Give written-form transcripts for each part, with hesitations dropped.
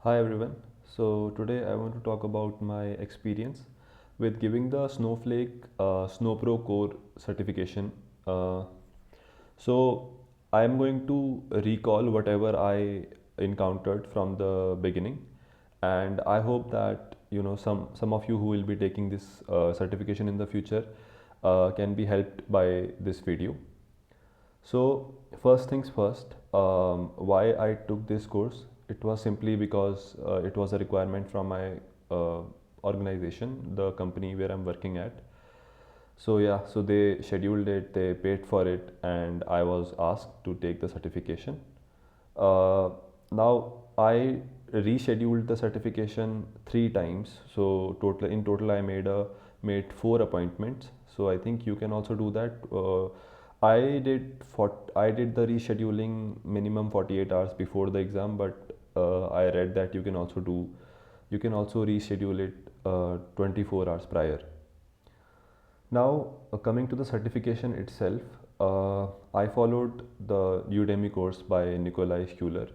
Hi everyone. So today I want to talk about my experience with giving the Snowflake SnowPro core certification. Uh, so I am going to recall whatever I encountered from the beginning, and I hope that some of you who will be taking this certification in the future can be helped by this video. So first things first, why I took this course? It was simply because it was a requirement from my uh, organization, the company where I'm working at. So yeah, so they scheduled it, they paid for it, and I was asked to take the certification. Uh, Now I rescheduled the certification 3 times. So total I made 4 appointments. So I think you can also do that. I did the rescheduling minimum 48 hours before the exam, but I read that you can also reschedule it 24 hours prior. Now, coming to the certification itself, I followed the Udemy course by Nikolai Schuler.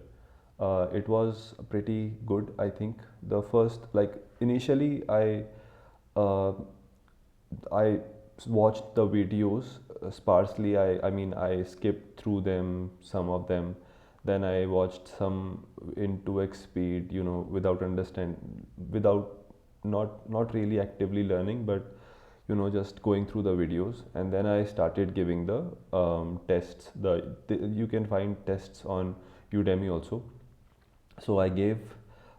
It was pretty good, I think. The first, like initially, uh, I watched the videos sparsely. I skipped through them, some of them. Then I watched some in 2x speed, without not really actively learning, but just going through the videos. And then I started giving the tests. You can find tests on Udemy also. So I gave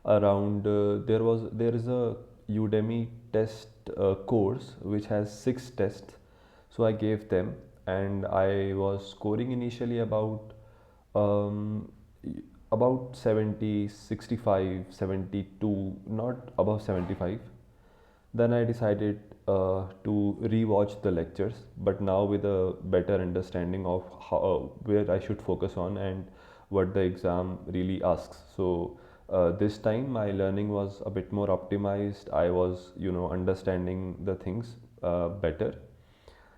around there is a Udemy test course which has 6 tests. So I gave them, and I was scoring initially um, about 70, 65, 72, not above 75. Then I decided to rewatch the lectures, but now with a better understanding of where I should focus on and what the exam really asks. So this time my learning was a bit more optimized. I was, understanding the things better.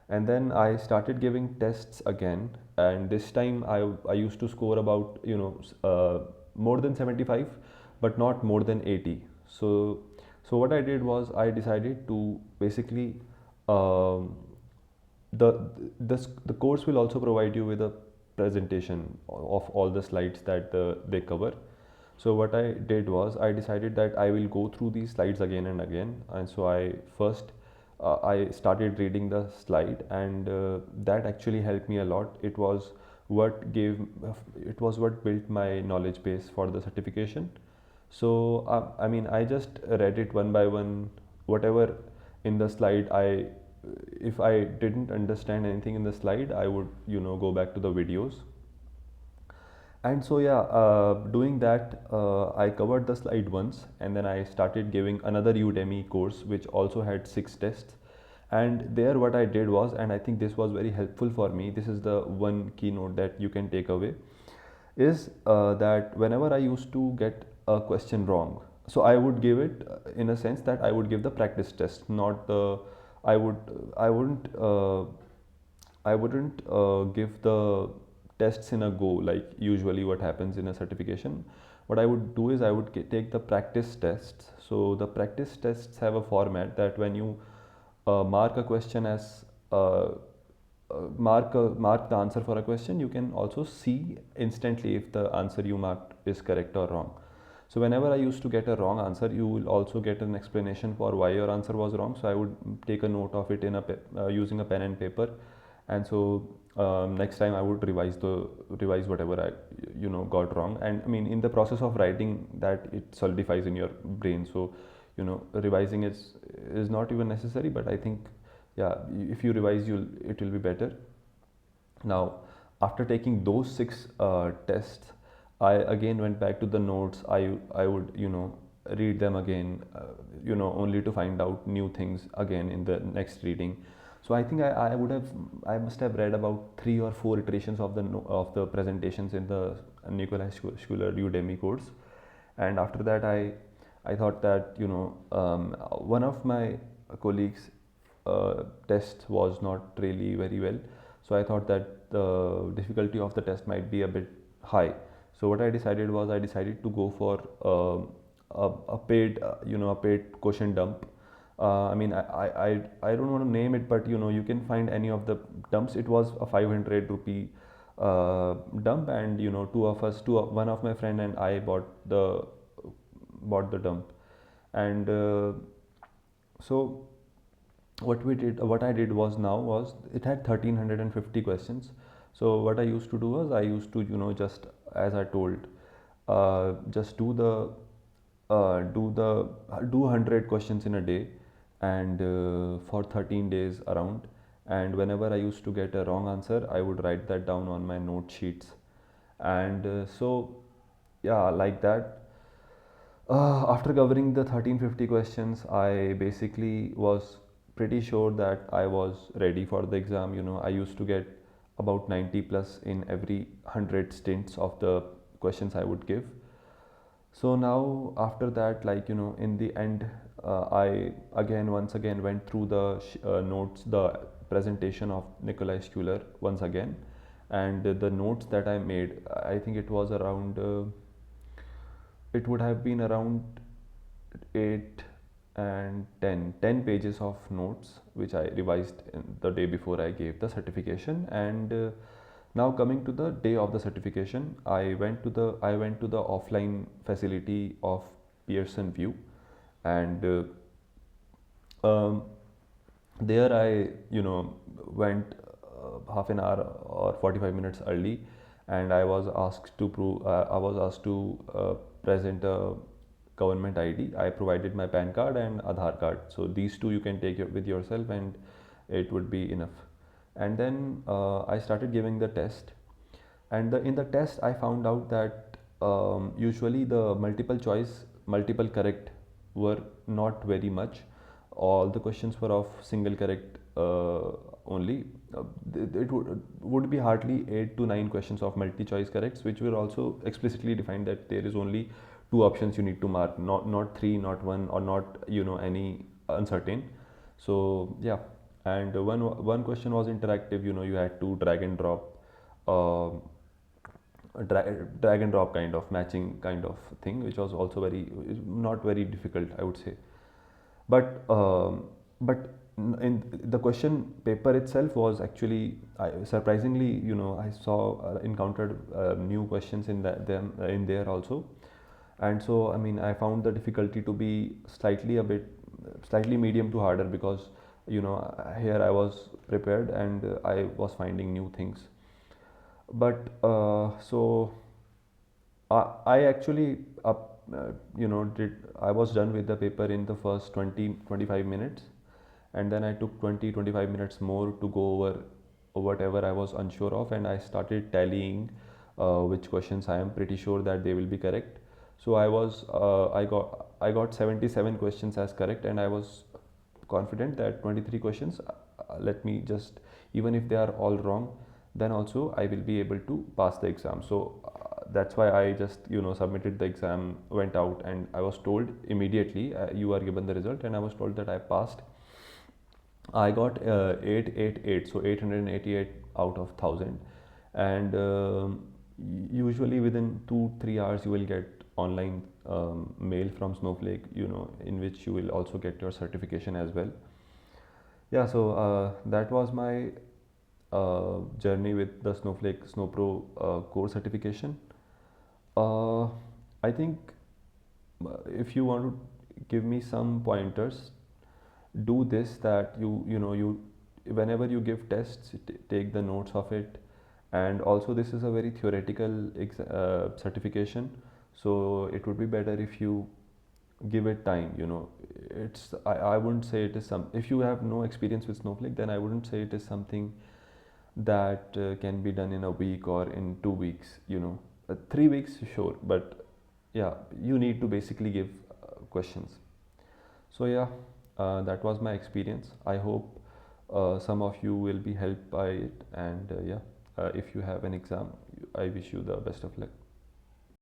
And then I started giving tests again, and this time I used to score about more than 75, but not more than 80. So what I did was I decided to basically um, the the course will also provide you with a presentation of all the slides that they cover. So what I did was I decided that I will go through these slides again and again, and so I started reading the slide, and that actually helped me a lot. It was what built my knowledge base for the certification. So I just read it one by one, whatever in the slide. If I didn't understand anything in the slide, I would go back to the videos. And so yeah, doing that, I covered the slide once, and then I started giving another Udemy course which also had 6 tests. And there, what I did was, and I think this was very helpful for me. This is the one keynote that you can take away, is that whenever I used to get a question wrong, so I would give it in a sense that I would give the practice test, not the I would I wouldn't give the tests in a go like usually what happens in a certification. What I would do is I would take the practice tests. So the practice tests have a format that when you mark a question as mark the answer for a question, you can also see instantly if the answer you marked is correct or wrong. So whenever I used to get a wrong answer, you will also get an explanation for why your answer was wrong. So I would take a note of it in using a pen and paper, and so next time I would revise whatever I got wrong. And I mean, in the process of writing that, it solidifies in your brain. So revising is not even necessary, but I think, yeah, if you revise, it will be better. Now, after taking those 6 tests, I again went back to the notes. I would read them again, only to find out new things again in the next reading. So I think I must have read about 3 or 4 iterations of the presentations in the Nikolai Schuler Udemy course. And after that, I thought that one of my colleagues test was not really very well. So I thought that the difficulty of the test might be a bit high. So what I decided was I decided to go for a paid a paid question dump. I mean, I don't want to name it, but you can find any of the dumps. It was a 500 rupee dump, and one of my friend and I bought the dump. And so what I did was it had 1350 questions. So what I used to do was, I used to just, as I told, just do 100 questions in a day, and for 13 days around. And whenever I used to get a wrong answer, I would write that down on my note sheets. And so yeah, like that. After covering the 1350 questions, I basically was pretty sure that I was ready for the exam. I used to get about 90 plus in every 100 stints of the questions I would give. So now after that, like in the end, I once again went through the notes, the presentation of Nikolai Schuler once again, and the notes that I made, I think it was around it would have been around 8 and 10 pages of notes, which I revised the day before I gave the certification. And now coming to the day of the certification, I went to the offline facility of Pearson View. And um, there I went half an hour or 45 minutes early, and I was asked to present a government ID. I provided my PAN card and Aadhaar card, so these two you can take with yourself, and it would be enough. And then I started giving the test. And in the test I found out that usually the multiple correct were not very much. All the questions were of single correct only. It would be hardly 8 to 9 questions of multi choice corrects, which were also explicitly defined that there is only two options you need to mark, not three, not one, or not any uncertain. So yeah. And one question was interactive. You had to uh, drag and drop kind of matching kind of thing, which was also very not very difficult, I would say. But in the question paper itself was actually, surprisingly, I saw encountered new questions in there also. And so I mean, I found the difficulty to be slightly medium to harder, because here I was prepared, and I was finding new things. But I actually did I was done with the paper in the first 20-25 minutes. And then I took 20-25 minutes more to go over whatever I was unsure of, and I started tallying which questions I am pretty sure that they will be correct. So I got 77 questions as correct, and I was confident that 23 questions, let me just, even if they are all wrong, then also I will be able to pass the exam. So that's why I just submitted the exam, went out, and I was told immediately, you are given the result, and I was told that I passed. I got 888, so 888 out of 1000. And usually within 2-3 hours you will get online mail from Snowflake, in which you will also get your certification as well. Yeah, so that was my journey with the Snowflake SnowPro core certification. uh, I think if you want to give me some pointers, do this, that you whenever you give tests, take the notes of it. And also, this is a very theoretical certification, so it would be better if you give it time. I wouldn't say it is some, if you have no experience with Snowflake, then I wouldn't say it is something that can be done in a week or in 2 weeks. 3 weeks sure, but yeah, you need to basically give questions. So yeah, that was my experience. I hope some of you will be helped by it. And yeah, if you have an exam, I wish you the best of luck.